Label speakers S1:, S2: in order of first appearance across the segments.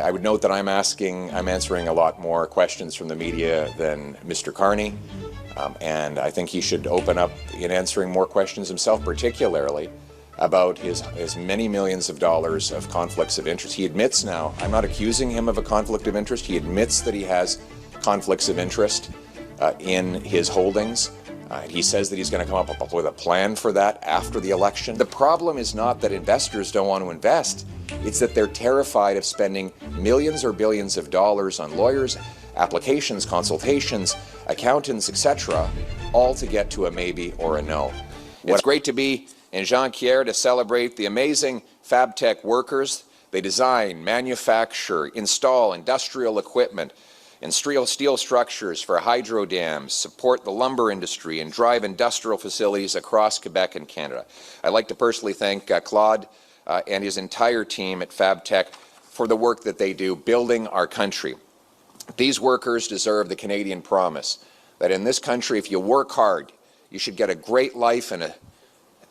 S1: I would note that I'm answering a lot more questions from the media than Mr. Carney, and I think he should open up in answering more questions himself, particularly about his many millions of dollars of conflicts of interest. He admits now, I'm not accusing him of a conflict of interest, he admits that he has conflicts of interest in his holdings. He says that he's going to come up with a plan for that after the election. The problem is not that investors don't want to invest, it's that they're terrified of spending millions or billions of dollars on lawyers, applications, consultations, accountants, etc., all to get to a maybe or a no. It's great to be in Jonquière to celebrate the amazing FabTech workers. They design, manufacture, install industrial equipment and steel structures for hydro dams, support the lumber industry, and drive industrial facilities across Quebec and Canada. I'd like to personally thank Claude and his entire team at FabTech for the work that they do building our country. These workers deserve the Canadian promise that in this country, if you work hard, you should get a great life in a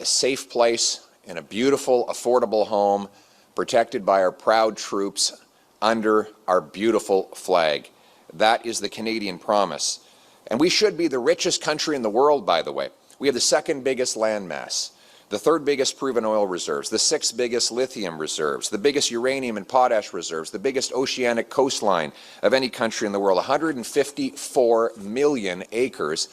S1: safe place, in a beautiful, affordable home, protected by our proud troops under our beautiful flag. That is the Canadian promise. And we should be the richest country in the world, by the way. We have the second biggest landmass, the third biggest proven oil reserves, the sixth biggest lithium reserves, the biggest uranium and potash reserves, the biggest oceanic coastline of any country in the world, 154 million acres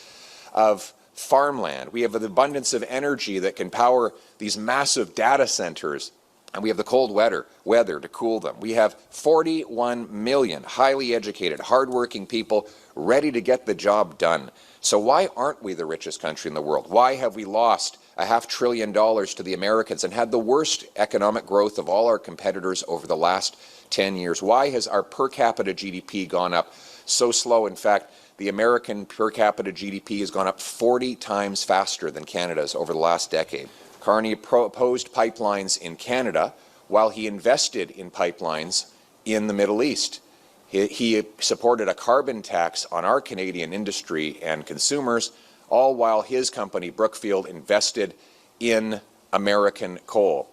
S1: of farmland. We have an abundance of energy that can power these massive data centers, and we have the cold weather to cool them. We have 41 million highly educated, hardworking people ready to get the job done. So why aren't we the richest country in the world? Why have we lost $500 billion to the Americans and had the worst economic growth of all our competitors over the last 10 years? Why has our per capita GDP gone up so slow? In fact, the American per capita GDP has gone up 40 times faster than Canada's over the last decade. Carney opposed pipelines in Canada while he invested in pipelines in the Middle East. He supported a carbon tax on our Canadian industry and consumers, all while his company, Brookfield, invested in American coal.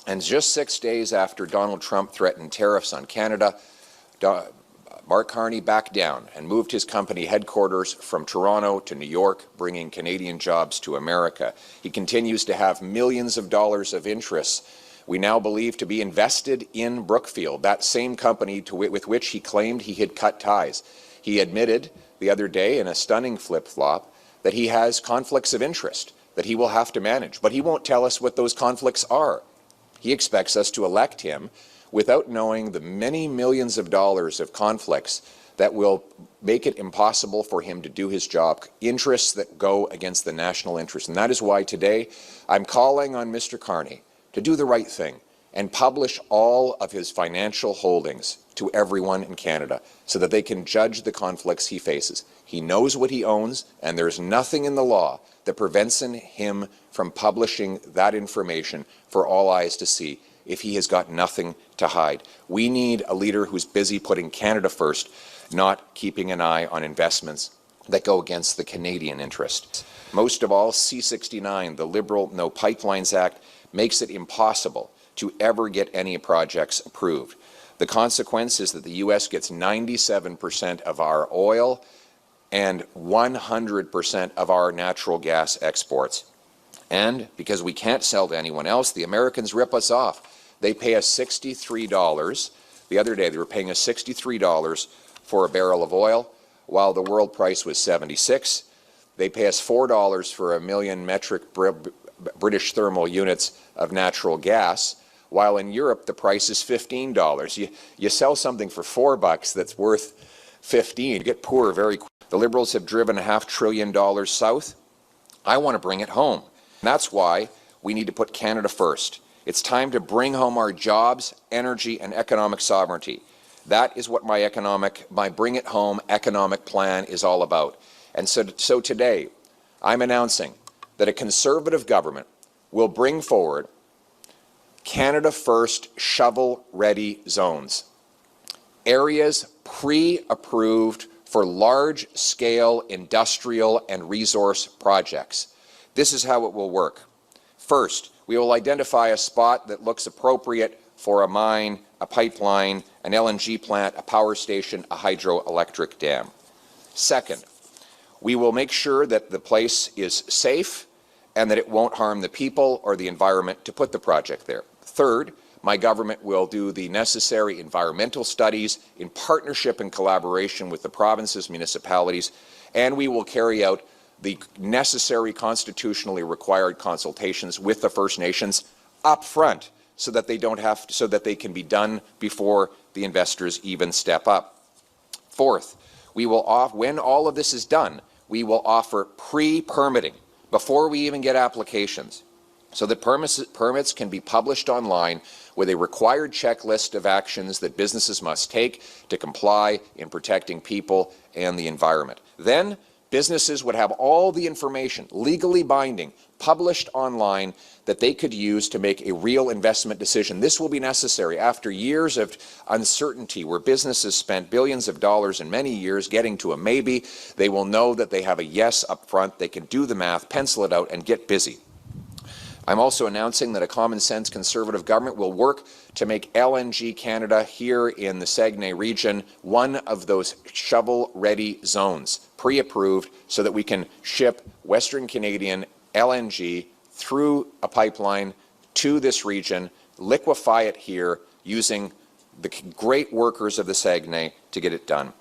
S1: And just 6 days after Donald Trump threatened tariffs on Canada, Mark Carney backed down and moved his company headquarters from Toronto to New York, bringing Canadian jobs to America. He continues to have millions of dollars of interests we now believe to be invested in Brookfield, that same company with which he claimed he had cut ties. He admitted the other day in a stunning flip-flop that he has conflicts of interest that he will have to manage, but he won't tell us what those conflicts are. He expects us to elect him without knowing the many millions of dollars of conflicts that will make it impossible for him to do his job, interests that go against the national interest. And that is why today I'm calling on Mr. Carney to do the right thing and publish all of his financial holdings to everyone in Canada so that they can judge the conflicts he faces. He knows what he owns, and there's nothing in the law that prevents him from publishing that information for all eyes to see if he has got nothing to hide. We need a leader who's busy putting Canada first, not keeping an eye on investments that go against the Canadian interest. Most of all, C-69, the Liberal No Pipelines Act, makes it impossible to ever get any projects approved. The consequence is that the U.S. gets 97% of our oil and 100% of our natural gas exports. And because we can't sell to anyone else, the Americans rip us off. They pay us $63. The other day they were paying us $63 for a barrel of oil, while the world price was $76. They pay us $4 for a million metric British thermal units of natural gas, while in Europe the price is $15. You sell something for $4 that's worth $15. You get poor very quickly. The Liberals have driven $500 billion south. I want to bring it home. That's why we need to put Canada first. It's time to bring home our jobs, energy, and economic sovereignty. That is what my Bring It Home economic plan is all about. And so today, I'm announcing that a Conservative government will bring forward Canada First shovel-ready zones, areas pre-approved for large-scale industrial and resource projects. This is how it will work. First, we will identify a spot that looks appropriate for a mine, a pipeline, an LNG plant, a power station, a hydroelectric dam. Second, we will make sure that the place is safe and that it won't harm the people or the environment to put the project there. Third, my government will do the necessary environmental studies in partnership and collaboration with the provinces, municipalities, and we will carry out the necessary constitutionally required consultations with the First Nations up front so that they can be done before the investors even step up. Fourth, when all of this is done, we will offer pre-permitting before we even get applications, so that permits can be published online with a required checklist of actions that businesses must take to comply in protecting people and the environment. Then businesses would have all the information, legally binding, published online that they could use to make a real investment decision. This will be necessary after years of uncertainty where businesses spent billions of dollars and many years getting to a maybe. They will know that they have a yes up front. They can do the math, pencil it out, and get busy. I'm also announcing that a common sense Conservative government will work to make LNG Canada here in the Saguenay region one of those shovel-ready zones, pre-approved, so that we can ship Western Canadian LNG through a pipeline to this region, liquefy it here using the great workers of the Saguenay to get it done.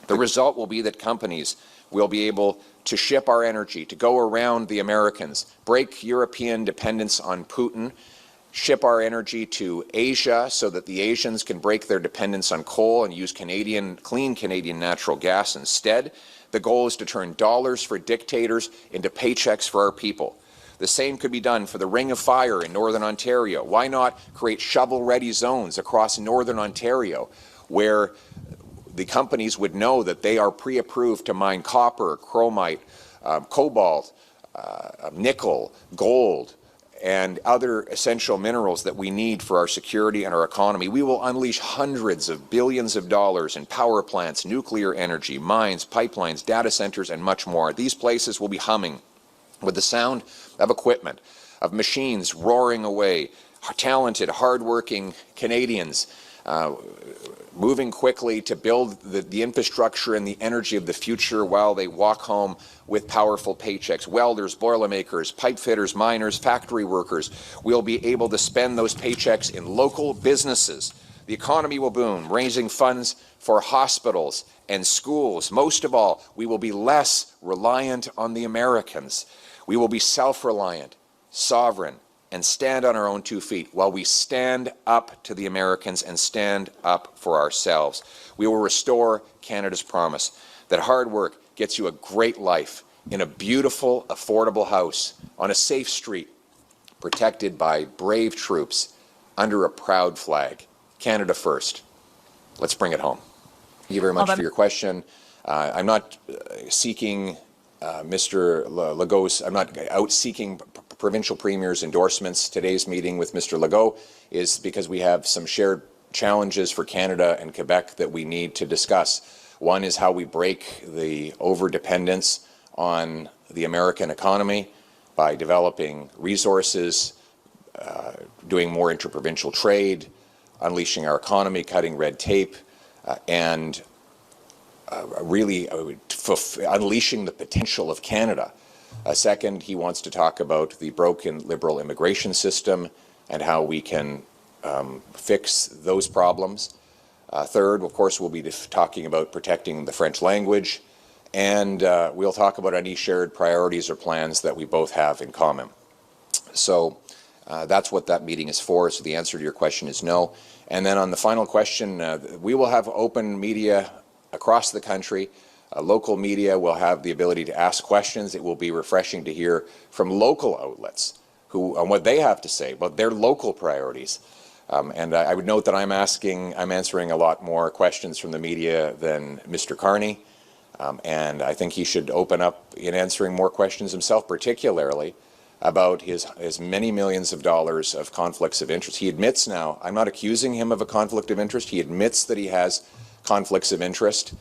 S1: The result will be that companies will be able to ship our energy, to go around the Americans, break European dependence on Putin, ship our energy to Asia so that the Asians can break their dependence on coal and use clean Canadian natural gas instead. The goal is to turn dollars for dictators into paychecks for our people. The same could be done for the Ring of Fire in Northern Ontario. Why not create shovel-ready zones across Northern Ontario where the companies would know that they are pre-approved to mine copper, chromite, cobalt, nickel, gold, and other essential minerals that we need for our security and our economy. We will unleash hundreds of billions of dollars in power plants, nuclear energy, mines, pipelines, data centers, and much more. These places will be humming with the sound of equipment, of machines roaring away, talented, hardworking Canadians moving quickly to build the infrastructure and the energy of the future while they walk home with powerful paychecks. Welders, boilermakers, pipe fitters, miners, factory workers will be able to spend those paychecks in local businesses. The economy will boom, raising funds for hospitals and schools. Most of all, we will be less reliant on the Americans. We will be self-reliant, sovereign, and stand on our own 2 feet while we stand up to the Americans and stand up for ourselves. We will restore Canada's promise that hard work gets you a great life in a beautiful, affordable house on a safe street, protected by brave troops under a proud flag. Canada first. Let's bring it home. Thank you very much for your question. I'm not seeking Mr. Legault's, I'm not out seeking provincial premier's endorsements. Today's meeting with Mr. Legault is because we have some shared challenges for Canada and Quebec that we need to discuss. One is how we break the over-dependence on the American economy by developing resources, doing more interprovincial trade, unleashing our economy, cutting red tape, and really unleashing the potential of Canada. Second, he wants to talk about the broken liberal immigration system and how we can fix those problems. Third, of course, we'll be talking about protecting the French language, and we'll talk about any shared priorities or plans that we both have in common. So that's what that meeting is for. So the answer to your question is no. And then on the final question, we will have open media across the country. Local media will have the ability to ask questions. It will be refreshing to hear from local outlets on what they have to say about their local priorities. And I would note that I'm answering a lot more questions from the media than Mr. Carney. And I think he should open up in answering more questions himself, particularly about his many millions of dollars of conflicts of interest. He admits now, I'm not accusing him of a conflict of interest. He admits that he has conflicts of interest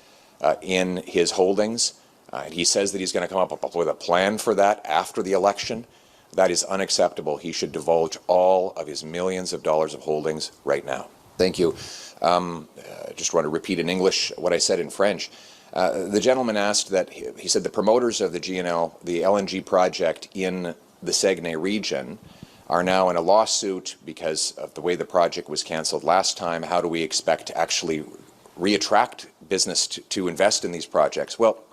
S1: in his holdings. He says that he's going to come up with a plan for that after the election. That is unacceptable. He should divulge all of his millions of dollars of holdings right now. Thank you. Just want to repeat in English what I said in French. The gentleman asked that, he said the promoters of the LNG project in the Saguenay region are now in a lawsuit because of the way the project was canceled last time. How do we expect to actually reattract business to invest in these projects? Well,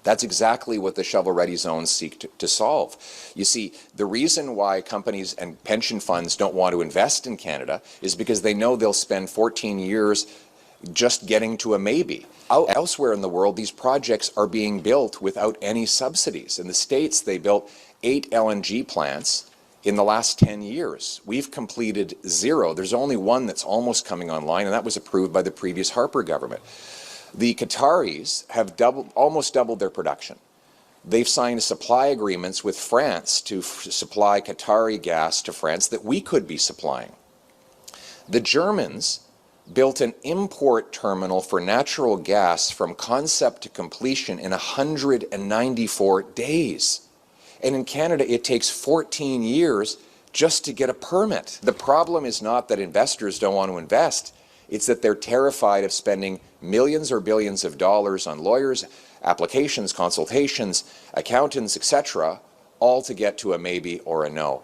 S1: that's exactly what the shovel-ready zones seek to solve. You see, the reason why companies and pension funds don't want to invest in Canada is because they know they'll spend 14 years just getting to a maybe. Elsewhere in the world, these projects are being built without any subsidies. In the States, they built 8 LNG plants in the last 10 years. We've completed 0. There's only one that's almost coming online, and that was approved by the previous Harper government. The Qataris have almost doubled their production. They've signed supply agreements with France to supply Qatari gas to France that we could be supplying. The Germans built an import terminal for natural gas from concept to completion in 194 days. And in Canada, it takes 14 years just to get a permit. The problem is not that investors don't want to invest. It's that they're terrified of spending millions or billions of dollars on lawyers, applications, consultations, accountants, etc., all to get to a maybe or a no.